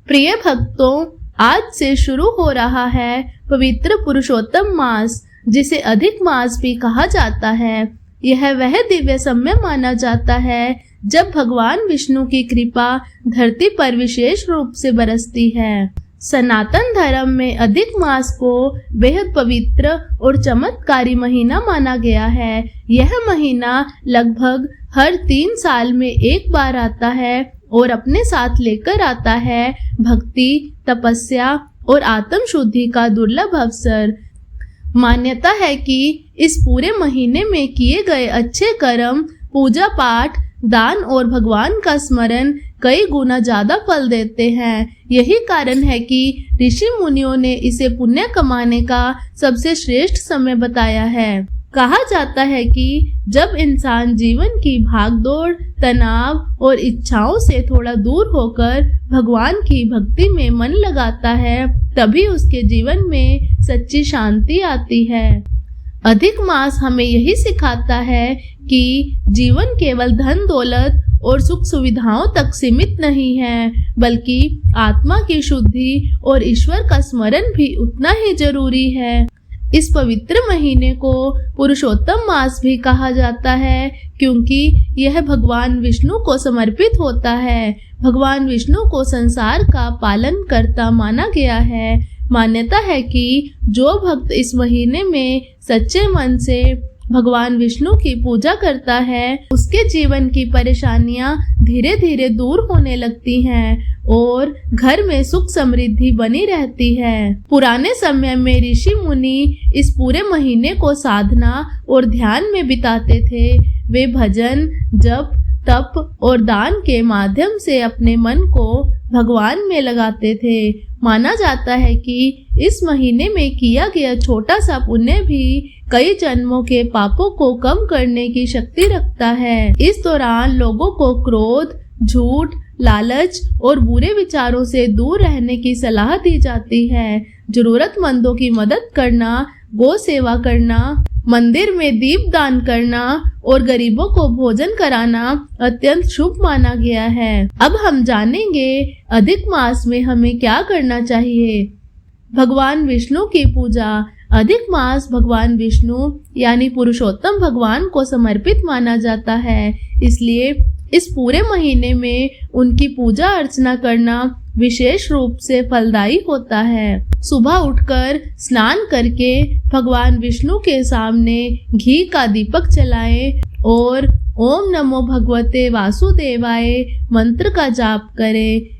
प्रिय भक्तों, आज से शुरू हो रहा है पवित्र पुरुषोत्तम मास, जिसे अधिक मास भी कहा जाता है। यह वह दिव्य समय माना जाता है जब भगवान विष्णु की कृपा धरती पर विशेष रूप से बरसती है। सनातन धर्म में अधिक मास को बेहद पवित्र और चमत्कारी महीना माना गया है। यह महीना लगभग हर 3 साल में एक बार आता है और अपने साथ लेकर आता है भक्ति, तपस्या और आत्म शुद्धि का दुर्लभ अवसर। मान्यता है कि इस पूरे महीने में किए गए अच्छे कर्म, पूजा पाठ, दान और भगवान का स्मरण कई गुना ज्यादा फल देते हैं। यही कारण है कि ऋषि मुनियों ने इसे पुण्य कमाने का सबसे श्रेष्ठ समय बताया है। कहा जाता है कि जब इंसान जीवन की भागदौड़, तनाव और इच्छाओं से थोड़ा दूर होकर भगवान की भक्ति में मन लगाता है, तभी उसके जीवन में सच्ची शांति आती है। अधिक मास हमें यही सिखाता है कि जीवन केवल धन दौलत और सुख सुविधाओं तक सीमित नहीं है, बल्कि आत्मा की शुद्धि और ईश्वर का स्मरण भी उतना ही जरूरी है। इस पवित्र महीने को पुरुषोत्तम मास भी कहा जाता है, क्योंकि यह भगवान विष्णु को समर्पित होता है। भगवान विष्णु को संसार का पालन करता माना गया है। मान्यता है कि जो भक्त इस महीने में सच्चे मन से भगवान विष्णु की पूजा करता है, उसके जीवन की परेशानियां धीरे धीरे दूर होने लगती हैं और घर में सुख समृद्धि बनी रहती है। पुराने समय में ऋषि मुनि इस पूरे महीने को साधना और ध्यान में बिताते थे। वे भजन, जप, तप और दान के माध्यम से अपने मन को भगवान में लगाते थे। माना जाता है कि इस महीने में किया गया छोटा सा पुण्य भी कई जन्मों के पापों को कम करने की शक्ति रखता है। इस दौरान लोगों को क्रोध, झूठ, लालच और बुरे विचारों से दूर रहने की सलाह दी जाती है। जरूरतमंदों की मदद करना, गौ सेवा करना, मंदिर में दीप दान करना और गरीबों को भोजन कराना अत्यंत शुभ माना गया है। अब हम जानेंगे अधिक मास में हमें क्या करना चाहिए। भगवान विष्णु की पूजा। अधिक मास भगवान विष्णु यानी पुरुषोत्तम भगवान को समर्पित माना जाता है, इसलिए इस पूरे महीने में उनकी पूजा अर्चना करना विशेष रूप से फलदायी होता है। सुबह उठकर स्नान करके भगवान विष्णु के सामने घी का दीपक जलाएं और ओम नमो भगवते वासुदेवाय मंत्र का जाप करें।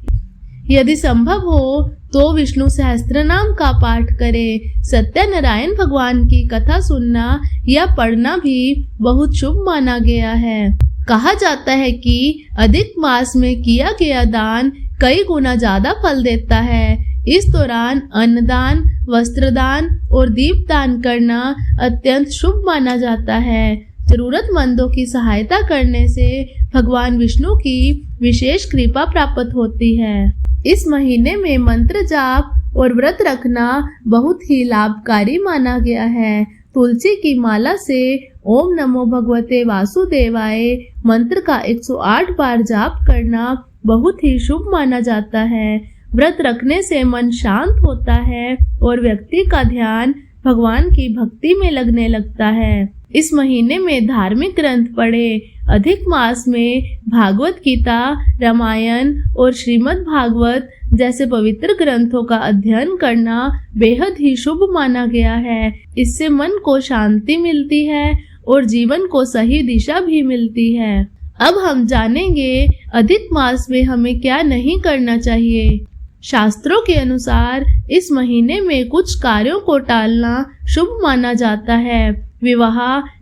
यदि संभव हो तो विष्णु सहस्त्रनाम का पाठ करें। सत्यनारायण भगवान की कथा सुनना या पढ़ना भी बहुत शुभ माना गया है। कहा जाता है कि अधिक मास में किया गया दान कई गुना ज्यादा फल देता है। इस दौरान अन्नदान, वस्त्रदान और दीप दान करना अत्यंत शुभ माना जाता है। जरूरतमंदों की सहायता करने से भगवान विष्णु की विशेष कृपा प्राप्त होती है। इस महीने में मंत्र जाप और व्रत रखना बहुत ही लाभकारी माना गया है। तुलसी की माला से ओम नमो भगवते वासुदेवाय मंत्र का 108 बार जाप करना बहुत ही शुभ माना जाता है। व्रत रखने से मन शांत होता है और व्यक्ति का ध्यान भगवान की भक्ति में लगने लगता है। इस महीने में धार्मिक ग्रंथ पढ़े। अधिक मास में भागवत गीता, रामायण और श्रीमद् भागवत जैसे पवित्र ग्रंथों का अध्ययन करना बेहद ही शुभ माना गया है। इससे मन को शांति मिलती है और जीवन को सही दिशा भी मिलती है। अब हम जानेंगे अधिक मास में हमें क्या नहीं करना चाहिए। शास्त्रों के अनुसार इस महीने में कुछ कार्यों को टालना शुभ माना जाता है। विवाह,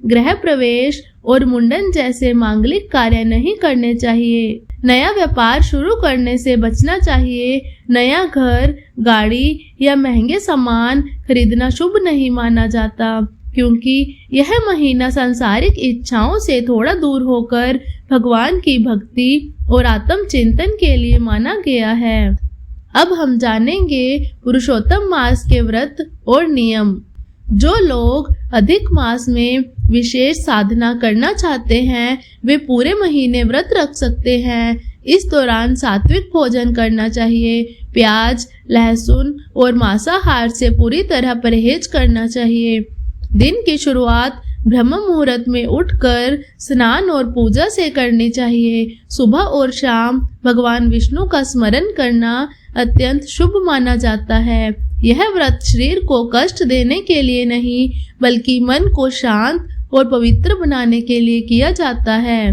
गृह प्रवेश और मुंडन जैसे मांगलिक कार्य नहीं करने चाहिए। नया व्यापार शुरू करने से बचना चाहिए। नया घर, गाड़ी या महंगे सामान खरीदना शुभ नहीं माना जाता, क्योंकि यह महीना सांसारिक इच्छाओं से थोड़ा दूर होकर भगवान की भक्ति और आत्म चिंतन के लिए माना गया है। अब हम जानेंगे पुरुषोत्तम मास के व्रत और नियम। जो लोग अधिक मास में विशेष साधना करना चाहते हैं वे पूरे महीने व्रत रख सकते हैं। इस दौरान सात्विक भोजन करना चाहिए। प्याज, लहसुन और मांसाहार से पूरी तरह परहेज करना चाहिए। दिन की शुरुआत ब्रह्म मुहूर्त में उठकर स्नान और पूजा से करनी चाहिए। सुबह और शाम भगवान विष्णु का स्मरण करना अत्यंत शुभ माना जाता है। यह व्रत शरीर को कष्ट देने के लिए नहीं, बल्कि मन को शांत और पवित्र बनाने के लिए किया जाता है।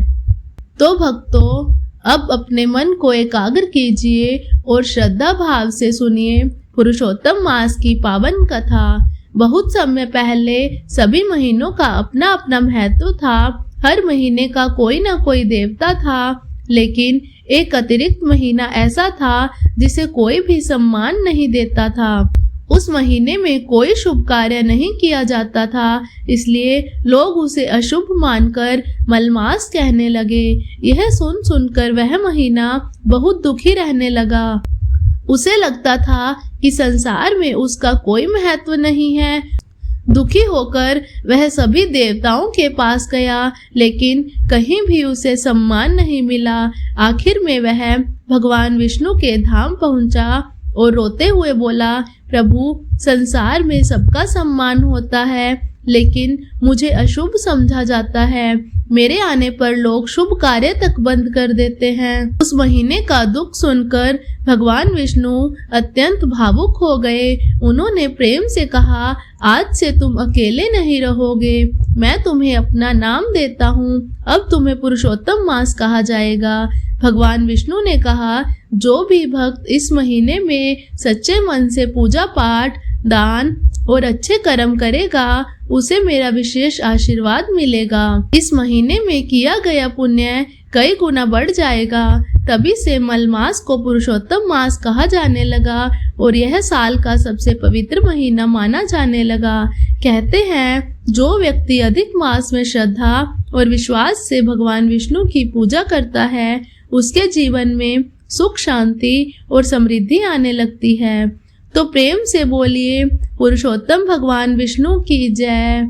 तो भक्तों, अब अपने मन को एकाग्र कीजिए और श्रद्धा भाव से सुनिए पुरुषोत्तम मास की पावन कथा। बहुत समय पहले सभी महीनों का अपना अपना महत्व था। हर महीने का कोई ना कोई देवता था, लेकिन एक अतिरिक्त महीना ऐसा था जिसे कोई भी सम्मान नहीं देता था। उस महीने में कोई शुभ कार्य नहीं किया जाता था, इसलिए लोग उसे अशुभ मानकर मलमास कहने लगे। यह सुन सुनकर वह महीना बहुत दुखी रहने लगा। उसे लगता था कि संसार में उसका कोई महत्व नहीं है। दुखी होकर वह सभी देवताओं के पास गया, लेकिन कहीं भी उसे सम्मान नहीं मिला। आखिर में वह भगवान विष्णु के धाम पहुंचा और रोते हुए बोला, प्रभु, संसार में सबका सम्मान होता है, लेकिन मुझे अशुभ समझा जाता है। मेरे आने पर लोग शुभ कार्य तक बंद कर देते हैं। उस महीने का दुख सुनकर भगवान विष्णु अत्यंत भावुक हो गए। उन्होंने प्रेम से कहा, आज से तुम अकेले नहीं रहोगे, मैं तुम्हें अपना नाम देता हूँ। अब तुम्हें पुरुषोत्तम मास कहा जाएगा। भगवान विष्णु ने कहा, जो भी भक्त इस महीने में सच्चे मन से पूजा पाठ, दान और अच्छे कर्म करेगा, उसे मेरा विशेष आशीर्वाद मिलेगा। इस महीने में किया गया पुण्य कई गुना बढ़ जाएगा। तभी से मलमास को पुरुषोत्तम मास कहा जाने लगा और यह साल का सबसे पवित्र महीना माना जाने लगा। कहते हैं, जो व्यक्ति अधिक मास में श्रद्धा और विश्वास से भगवान विष्णु की पूजा करता है, उसके जीवन में सुख, शांति और समृद्धि आने लगती है। तो प्रेम से बोलिए, पुरुषोत्तम भगवान विष्णु की जय।